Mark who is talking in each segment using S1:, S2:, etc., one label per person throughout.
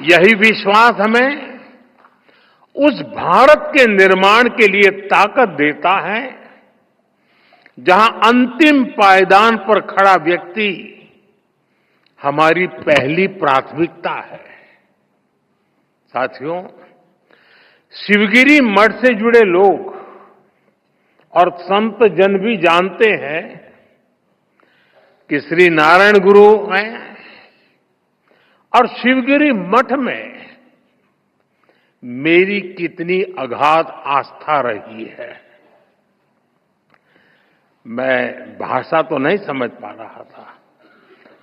S1: यही विश्वास हमें उस भारत के निर्माण के लिए ताकत देता है जहां अंतिम पायदान पर खड़ा व्यक्ति हमारी पहली प्राथमिकता है। साथियों, शिवगिरी मठ से जुड़े लोग और संत जन भी जानते हैं कि श्री नारायण गुरु में और शिवगिरी मठ में मेरी कितनी अगाध आस्था रही है। मैं भाषा तो नहीं समझ पा रहा था,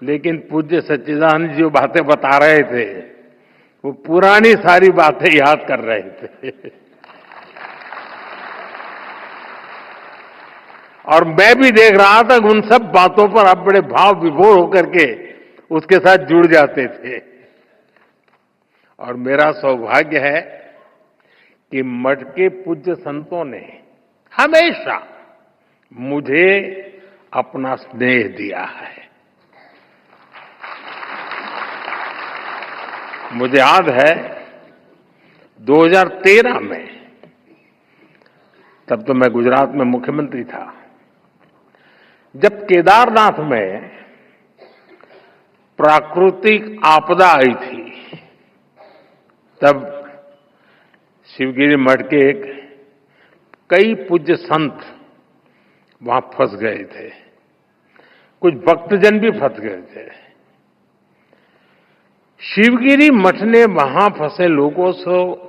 S1: लेकिन पूज्य सच्चिदानंद जी जो बातें बता रहे थे वो पुरानी सारी बातें याद कर रहे थे और मैं भी देख रहा था कि उन सब बातों पर आप बड़े भाव विभोर होकर के उसके साथ जुड़ जाते थे। और मेरा सौभाग्य है कि मठ के पूज्य संतों ने हमेशा मुझे अपना स्नेह दिया है। मुझे याद है 2013 में, तब तो मैं गुजरात में मुख्यमंत्री था, जब केदारनाथ में प्राकृतिक आपदा आई थी, तब शिवगिरी मठ के कई पूज्य संत वहां फंस गए थे, कुछ भक्तजन भी फंस गए थे। शिवगिरी मठ ने वहां फंसे लोगों को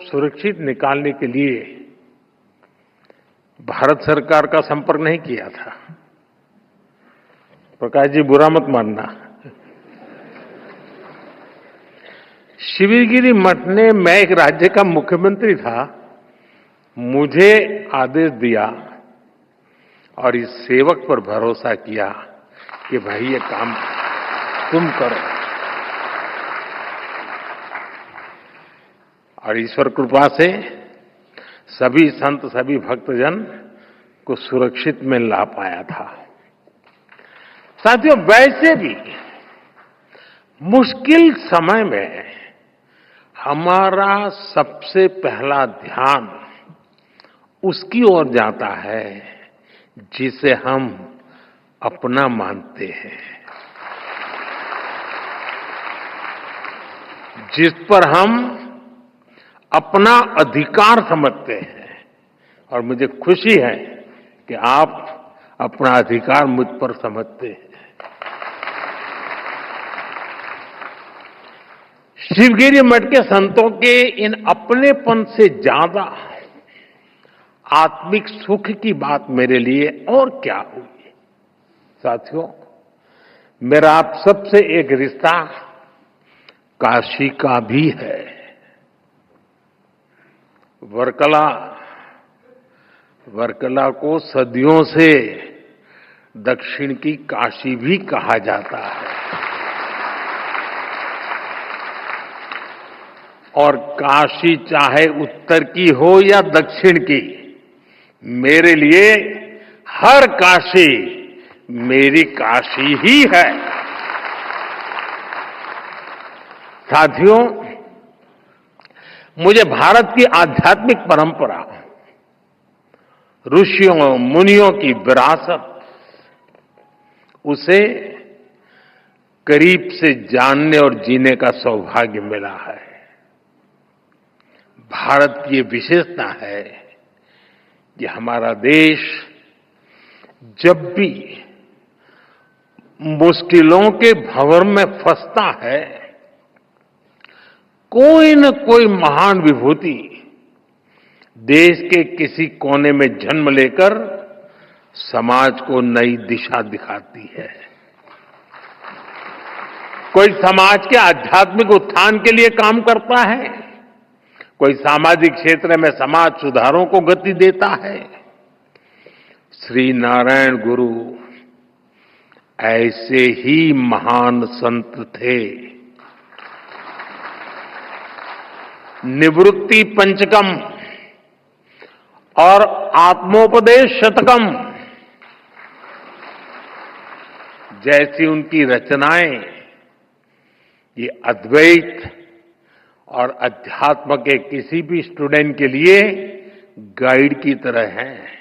S1: सुरक्षित निकालने के लिए भारत सरकार का संपर्क नहीं किया था। प्रकाश जी बुरा मत मानना। शिवगिरी मठ ने, मैं एक राज्य का मुख्यमंत्री था, मुझे आदेश दिया और इस सेवक पर भरोसा किया कि भाई ये काम तुम करो। और ईश्वर कृपा से सभी संत, सभी भक्तजन को सुरक्षित में ला पाया था। साथियों, वैसे भी मुश्किल समय में हमारा सबसे पहला ध्यान उसकी ओर जाता है जिसे हम अपना मानते हैं, जिस पर हम अपना अधिकार समझते हैं। और मुझे खुशी है कि आप अपना अधिकार मुझ पर समझते हैं। शिवगिरी मठ के संतों के इन अपनेपन से ज्यादा आत्मिक सुख की बात मेरे लिए और क्या हुई। साथियों, मेरा आप सबसे एक रिश्ता काशी का भी है। वर्कला को सदियों से दक्षिण की काशी भी कहा जाता है। और काशी चाहे उत्तर की हो या दक्षिण की, मेरे लिए हर काशी मेरी काशी ही है। साथियों, मुझे भारत की आध्यात्मिक परंपरा, ऋषियों मुनियों की विरासत, उसे करीब से जानने और जीने का सौभाग्य मिला है। भारत की ये विशेषता है कि हमारा देश जब भी मुश्किलों के भंवर में फंसता है, कोई न कोई महान विभूति देश के किसी कोने में जन्म लेकर समाज को नई दिशा दिखाती है। कोई समाज के आध्यात्मिक उत्थान के लिए काम करता है, कोई सामाजिक क्षेत्र में समाज सुधारों को गति देता है। श्री नारायण गुरु ऐसे ही महान संत थे। निवृत्ति पंचकम और आत्मोपदेश शतकम जैसी उनकी रचनाएं ये अद्वैत और अध्यात्म के किसी भी स्टूडेंट के लिए गाइड की तरह हैं।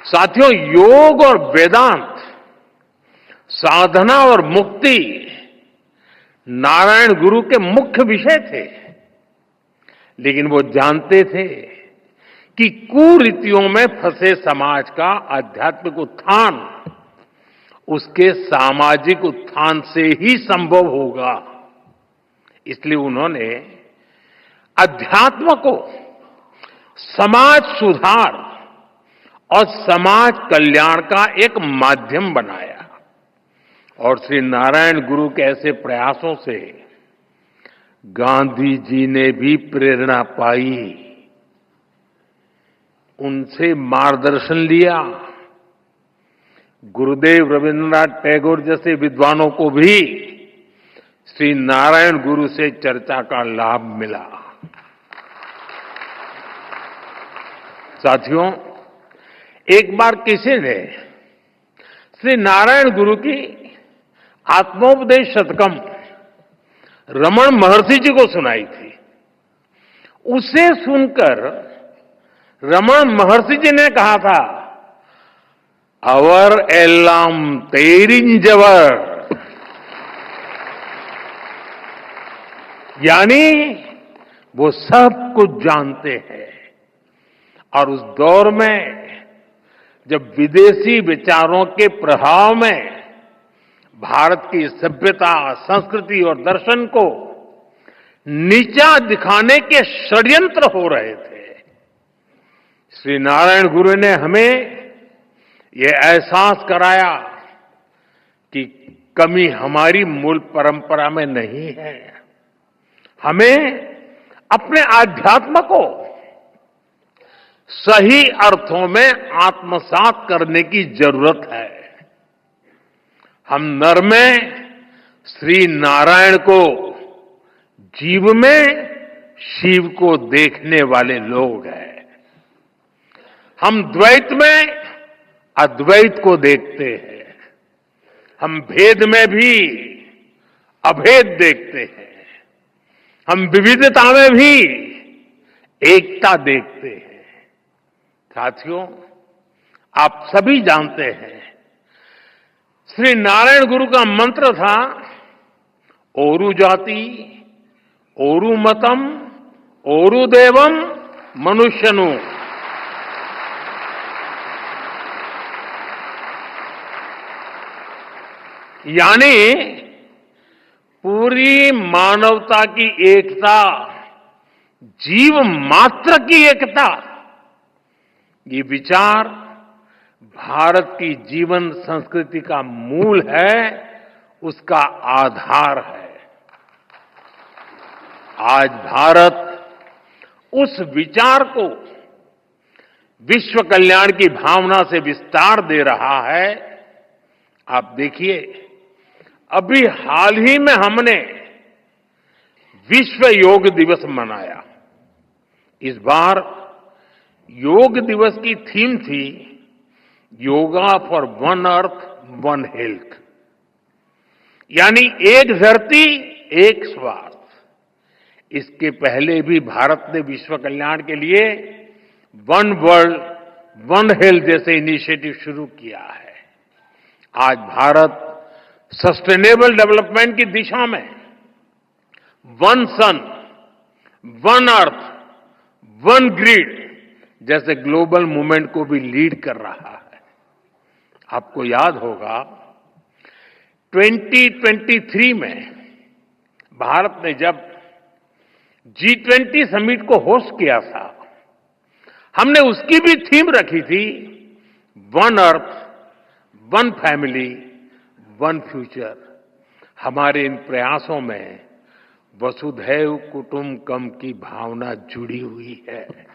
S1: साथियों, योग और वेदांत, साधना और मुक्ति नारायण गुरु के मुख्य विषय थे, लेकिन वो जानते थे कि कुरीतियों में फंसे समाज का आध्यात्मिक उत्थान उसके सामाजिक उत्थान से ही संभव होगा। इसलिए उन्होंने अध्यात्म को समाज सुधार और समाज कल्याण का एक माध्यम बनाया। और श्री नारायण गुरु के ऐसे प्रयासों से गांधी जी ने भी प्रेरणा पाई, उनसे मार्गदर्शन लिया। गुरुदेव रविन्द्रनाथ टैगोर जैसे विद्वानों को भी श्री नारायण गुरु से चर्चा का लाभ मिला। साथियों, एक बार किसी ने श्री नारायण गुरु की आत्मोपदेश शतकम रमण महर्षि जी को सुनाई थी। उसे सुनकर रमण महर्षि जी ने कहा था, अवर एल्लाम तेरिंजवर, यानी वो सब कुछ जानते हैं। और उस दौर में जब विदेशी विचारों के प्रभाव में भारत की सभ्यता, संस्कृति और दर्शन को नीचा दिखाने के षड्यंत्र हो रहे थे, श्री नारायण गुरु ने हमें ये एहसास कराया कि कमी हमारी मूल परंपरा में नहीं है। हमें अपने आध्यात्म को सही अर्थों में आत्मसात करने की जरूरत है। हम नर में श्री नारायण को, जीव में शिव को देखने वाले लोग हैं। हम द्वैत में अद्वैत को देखते हैं। हम भेद में भी अभेद देखते हैं। हम विविधता में भी एकता देखते हैं। साथियों, आप सभी जानते हैं, श्री नारायण गुरु का मंत्र था, ओरु जाति, ओरु मतम, ओरु देवम, मनुष्यनु। यानी पूरी मानवता की एकता, जीव मात्र की एकता, ये विचार भारत की जीवन संस्कृति का मूल है, उसका आधार है। आज भारत उस विचार को विश्व कल्याण की भावना से विस्तार दे रहा है। आप देखिए, अभी हाल ही में हमने विश्व योग दिवस मनाया। इस बार योग दिवस की थीम थी yoga for one earth one health, यानी एक धरती एक स्वास्थ्य। इसके पहले भी भारत ने विश्व कल्याण के लिए वन वर्ल्ड वन हेल्थ जैसे इनिशिएटिव शुरू किया है। आज भारत सस्टेनेबल डेवलपमेंट की दिशा में वन सन, वन अर्थ, वन ग्रिड जैसे ग्लोबल मूवमेंट को भी लीड कर रहा है। आपको याद होगा 2023 में भारत ने जब G20 समिट को होस्ट किया था, हमने उसकी भी थीम रखी थी, one earth, one family, one future. हमारे इन प्रयासों में वसुधैव कुटुंबकम की भावना जुड़ी हुई है।